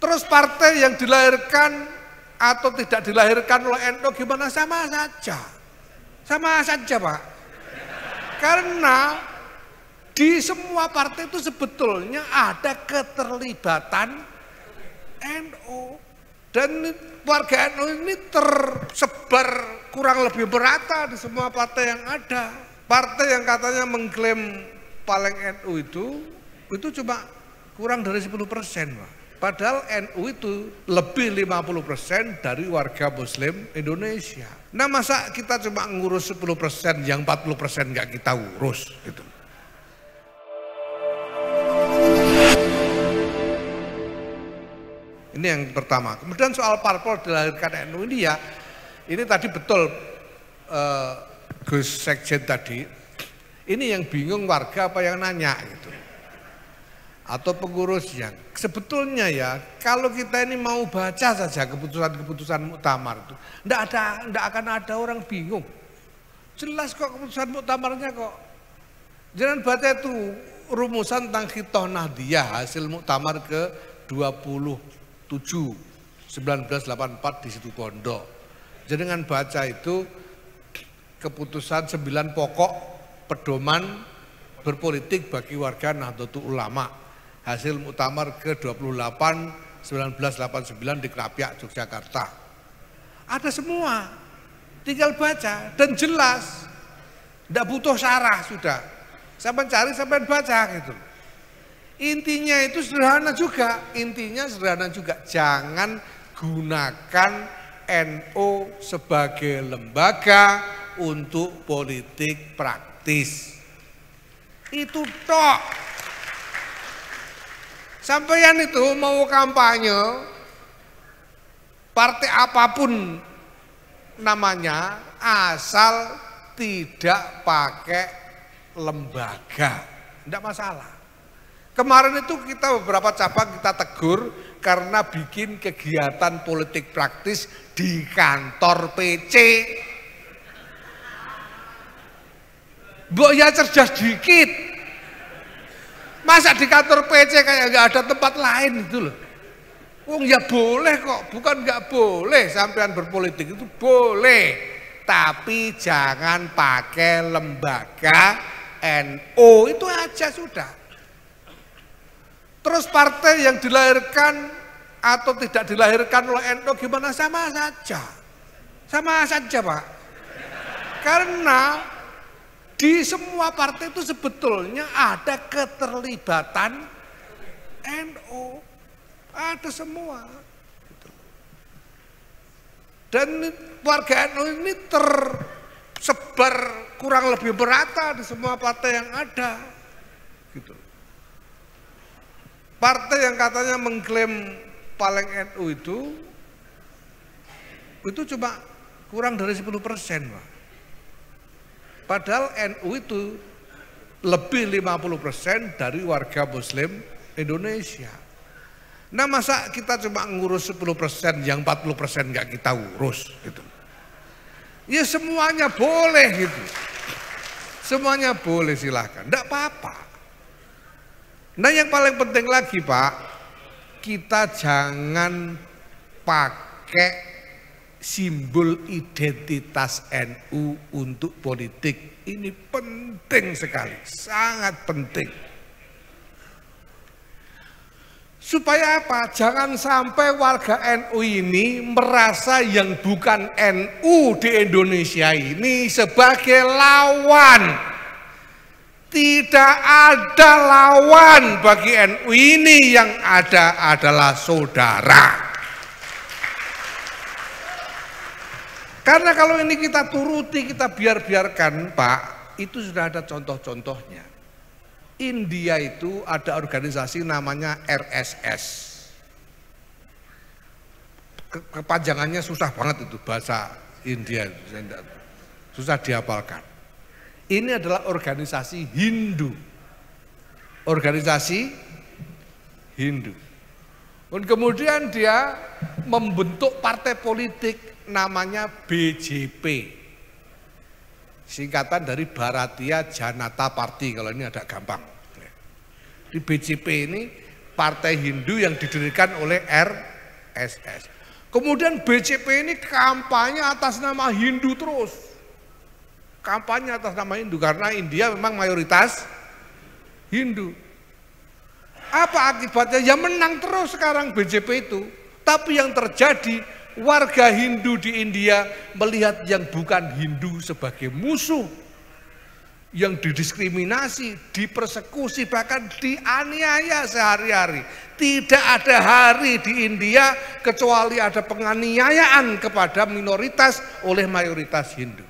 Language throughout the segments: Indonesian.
Terus partai yang dilahirkan atau tidak dilahirkan oleh NU gimana, sama saja. Sama saja Pak. Karena di semua partai itu sebetulnya ada keterlibatan NU. Dan warga NU ini tersebar kurang lebih merata di semua partai yang ada. Partai yang katanya mengklaim paling NU itu cuma kurang dari 10%, Pak. Padahal NU itu lebih 50% dari warga Muslim Indonesia. Nah masa kita cuma ngurus 10%, yang 40% nggak kita urus gitu. Ini yang pertama. Kemudian soal parpol dilahirkan NU ini ya, ini tadi betul Gus Sekjen tadi. Ini yang bingung warga apa yang nanya gitu. Atau pengurusnya. Sebetulnya ya, kalau kita ini mau baca saja keputusan-keputusan muktamar itu, enggak akan ada orang bingung. Jelas kok keputusan muktamarnya kok. Jangan baca itu rumusan tentang Khithah Nahdiyah hasil muktamar ke-27 1984 di situ Pondok. Jangan baca itu keputusan 9 pokok pedoman berpolitik bagi warga Nahdlatul Ulama. Hasil muktamar ke-28 1989 di Krapyak, Yogyakarta. Ada semua, tinggal baca dan jelas, tidak butuh syarah sudah. Sampai cari, sampai baca gitu. Intinya itu sederhana juga, jangan gunakan NU sebagai lembaga untuk politik praktis. Itu tok. Sampeyan itu mau kampanye partai apapun namanya, asal tidak pakai lembaga, tidak masalah. Kemarin itu kita beberapa cabang kita tegur karena bikin kegiatan politik praktis di kantor PC. Mbok ya cerdas dikit. Masa di kantor PC kayak nggak ada tempat lain gitu loh. Wong ya boleh kok, bukan nggak boleh sampean berpolitik, itu boleh. Tapi jangan pakai lembaga NU, itu aja sudah. Terus partai yang dilahirkan atau tidak dilahirkan oleh NU gimana, sama saja. Sama saja Pak. Karena di semua partai itu sebetulnya ada keterlibatan NU, ada semua. Dan warga NU ini tersebar kurang lebih merata di semua partai yang ada. Gitu. Partai yang katanya mengklaim paling NU itu cuma kurang dari 10%, Pak. Padahal NU itu lebih 50% dari warga Muslim Indonesia. Nah masa kita cuma ngurus 10%, yang 40% nggak kita urus gitu. Ya semuanya boleh gitu. Semuanya boleh, silahkan, enggak apa-apa. Nah yang paling penting lagi Pak, kita jangan pakai simbol identitas NU untuk politik. Ini penting sekali, sangat penting. Supaya apa? Jangan sampai warga NU ini merasa yang bukan NU di Indonesia ini sebagai lawan. Tidak ada lawan bagi NU ini, yang ada adalah saudara. Karena kalau ini kita turuti, kita biarkan Pak, itu sudah ada contoh-contohnya. India itu ada organisasi namanya RSS. Kepanjangannya susah banget itu, bahasa India, susah dihafalkan. Ini adalah organisasi Hindu. Organisasi Hindu. Dan kemudian dia membentuk partai politik namanya BJP, singkatan dari Bharatiya Janata Party, kalau ini agak gampang. Di BJP ini partai Hindu yang didirikan oleh RSS. Kemudian BCP ini kampanye atas nama Hindu terus. Kampanye atas nama Hindu karena India memang mayoritas Hindu. Apa akibatnya? Ya menang terus sekarang BJP itu. Tapi yang terjadi, warga Hindu di India melihat yang bukan Hindu sebagai musuh. Yang didiskriminasi, dipersekusi, bahkan dianiaya sehari-hari. Tidak ada hari di India kecuali ada penganiayaan kepada minoritas oleh mayoritas Hindu.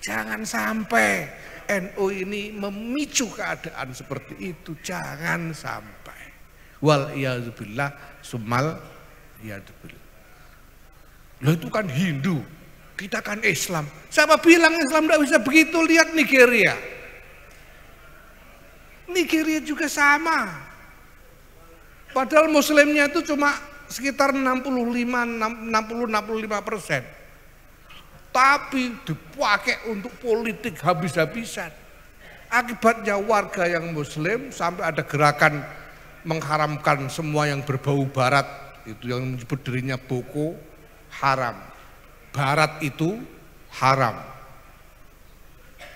Jangan sampai NU ini memicu keadaan seperti itu, jangan sampai. Wal iyadzubillah summal iyadzubillah. Loh itu kan Hindu, kita kan Islam. Siapa bilang Islam tidak bisa begitu? Lihat Nigeria. Nigeria juga sama. Padahal muslimnya itu cuma sekitar 65%. Tapi dipakai untuk politik habis-habisan. Akibatnya warga yang muslim sampai ada gerakan mengharamkan semua yang berbau barat, itu yang menyebut dirinya Boko Haram. Barat itu haram.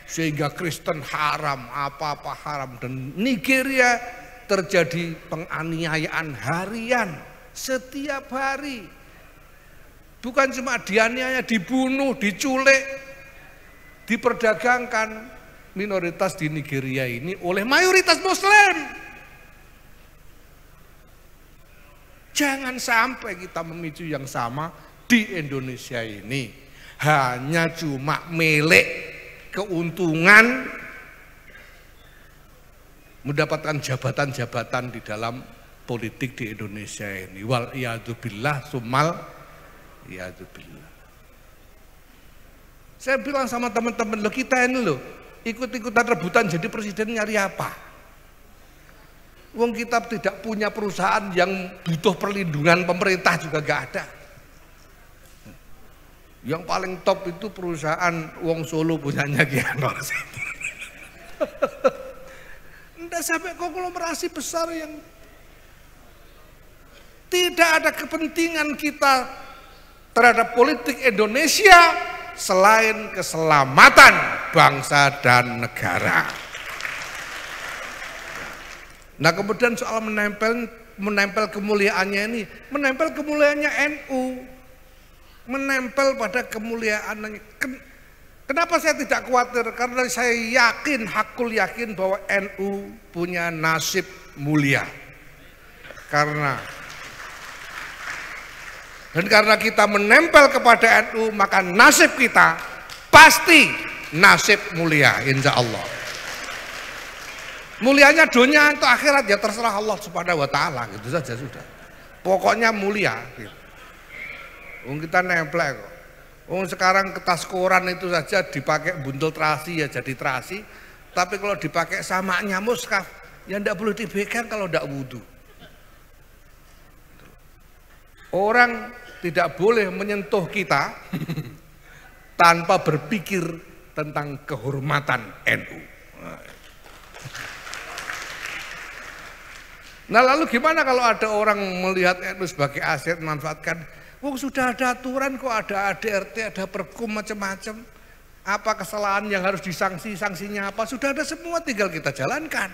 Sehingga Kristen haram, apa-apa haram. Dan Nigeria terjadi penganiayaan harian setiap hari. Bukan cuma dianiaya, dibunuh, diculik, diperdagangkan minoritas di Nigeria ini oleh mayoritas muslim. Jangan sampai kita memicu yang sama di Indonesia ini. Hanya cuma milik keuntungan mendapatkan jabatan-jabatan di dalam politik di Indonesia ini. Wal iyadzubillah summal iyadzubillah. Saya bilang sama teman-teman, lo kita ini lo ikut-ikutan rebutan jadi presiden nyari apa? Wong kita tidak punya perusahaan yang butuh perlindungan pemerintah juga gak ada. Yang paling top itu perusahaan Wong Solo punyanya Ki Anwar. Enggak sampai konglomerasi besar yang tidak ada kepentingan kita terhadap politik Indonesia selain keselamatan bangsa dan negara. Nah kemudian soal menempel kemuliaannya ini, menempel kemuliaannya NU, menempel pada kemuliaan. Kenapa saya tidak khawatir? Karena saya yakin, hakul yakin bahwa NU punya nasib mulia. Dan karena kita menempel kepada NU, maka nasib kita pasti nasib mulia, insya Allah. Mulianya dunia atau akhirat ya terserah Allah Subhanahu wa Ta'ala, gitu saja sudah. Pokoknya mulia. Gitu. Kita nempel kok. Sekarang kertas koran itu saja dipakai buntel terasi ya jadi terasi, tapi kalau dipakai samaknya muskaf, ya tidak boleh dipegang kalau tidak wudhu. Orang tidak boleh menyentuh kita tanpa berpikir tentang kehormatan NU. Nah lalu gimana kalau ada orang melihat NU sebagai aset memanfaatkan? Sudah ada aturan kok, ada ADRT, ada perkum macam-macam. Apa kesalahan yang harus disanksi, sanksinya apa? Sudah ada semua, tinggal kita jalankan.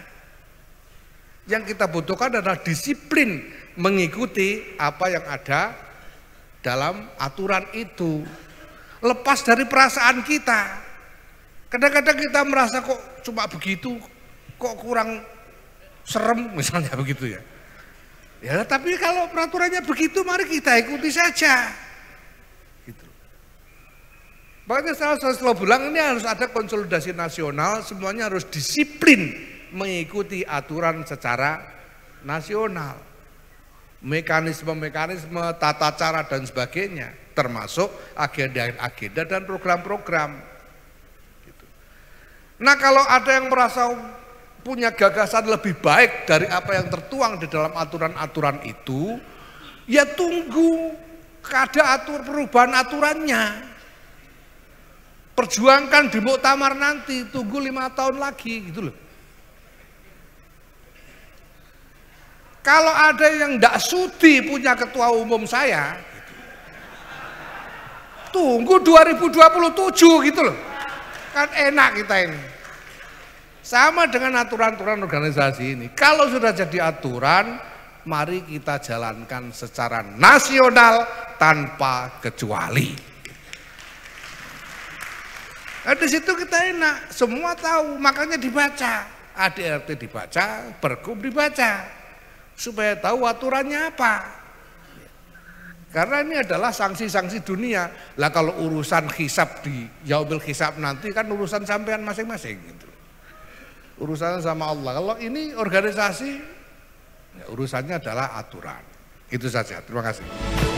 Yang kita butuhkan adalah disiplin mengikuti apa yang ada dalam aturan itu. Lepas dari perasaan kita. Kadang-kadang kita merasa kok cuma begitu, kok kurang serem misalnya begitu ya. Ya tapi kalau peraturannya begitu mari kita ikuti saja. Gitu. Makanya saya selalu bilang ini harus ada konsolidasi nasional, semuanya harus disiplin mengikuti aturan secara nasional. Mekanisme, tata cara dan sebagainya, termasuk agenda-agenda dan program-program. Gitu. Nah kalau ada yang merasa punya gagasan lebih baik dari apa yang tertuang di dalam aturan-aturan itu, ya tunggu ada perubahan aturannya. Perjuangkan di muktamar nanti, tunggu 5 tahun lagi gitu loh. Kalau ada yang tidak sudi punya ketua umum saya, tunggu 2027 gitu loh. Kan enak kita ini. Sama dengan aturan-aturan organisasi ini. Kalau sudah jadi aturan, mari kita jalankan secara nasional tanpa kecuali. Nah, di situ kita enak, semua tahu, makanya dibaca. ADRT dibaca, Pergub dibaca, supaya tahu aturannya apa. Karena ini adalah sanksi-sanksi dunia. Lah kalau urusan hisab di yaumil hisab nanti kan urusan sampean masing-masing gitu. Urusannya sama Allah. Kalau ini organisasi, ya urusannya adalah aturan. Itu saja. Terima kasih.